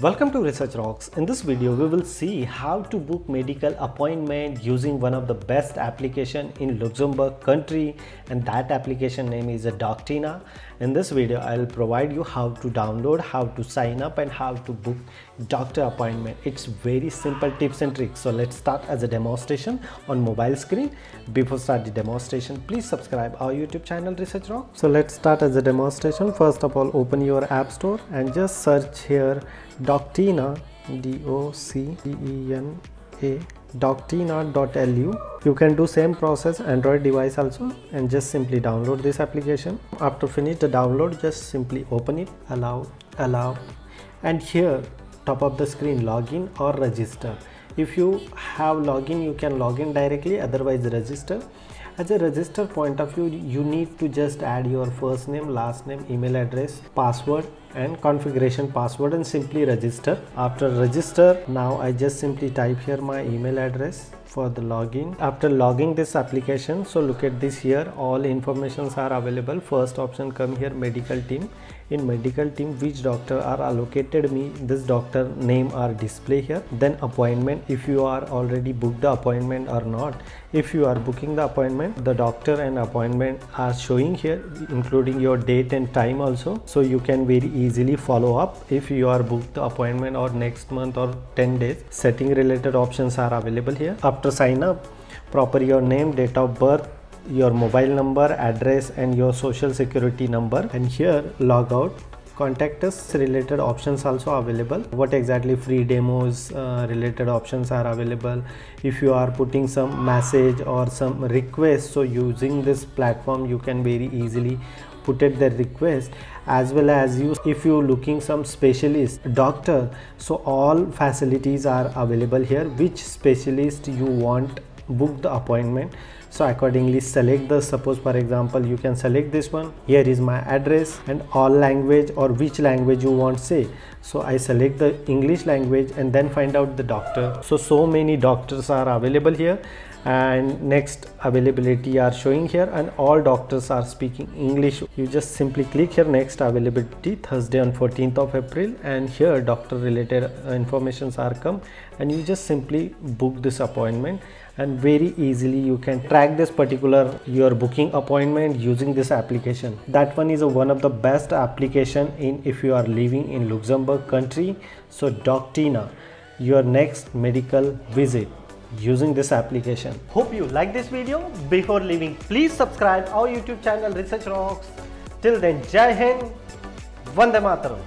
Welcome to Research Rocks. In this video, we will see how to book medical appointment using one of the best application in Luxembourg country, and that application name is Doctena. In this video, I will provide you how to download, how to sign up, and how to book doctor appointment. It's very simple tips and tricks. So let's start as a demonstration on mobile screen. Before start the demonstration, please subscribe our YouTube channel Research Rocks. So let's start as a demonstration. First of all, open your app store and just search here Doctena, D-O-C-T-E-N-A, doctena.lu. You can do same process Android device also, and just simply download this application. After finish the download, just simply open it, allow, and here top of the screen login or register. If you have login, you can log in directly, otherwise register. As a register point of view, you need to just add your first name, last name, email address, password and configuration password, and simply register. After register, now I just simply type here my email address for the login. After logging this application, so look at this here, all informations are available. First option come here, medical team. In medical team, which doctor are allocated me, this doctor name are display here. Then appointment, if you are already booked the appointment or not. If you are booking the appointment, the doctor and appointment are showing here, including your date and time also, so you can very easily follow up if you are booked the appointment or next month or 10 days. Setting related options are available here. After sign up, proper your name, date of birth, your mobile number, address and your social security number, and here log out. Contact us related options also available. What exactly free demos related options are available. If you are putting some message or some request, so using this platform you can very easily put it the request, as well as if you looking some specialist doctor, so all facilities are available here. Which specialist you want book the appointment, so accordingly select the, suppose for example you can select this one. Here is my address and all language or which language you want say. So I select the English language and then find out the doctor. So many doctors are available here, and next availability are showing here, and all doctors are speaking English. You just simply click here next availability, Thursday on 14th of April, and here doctor related informations are come, and you just simply book this appointment. And very easily you can track this particular your booking appointment using this application. That one is one of the best application in if you are living in Luxembourg country. So Doctena, your next medical visit using this application. Hope you like this video. Before leaving, please subscribe our YouTube channel Research Rocks. Till then, Jai Hind, Vande Mataram.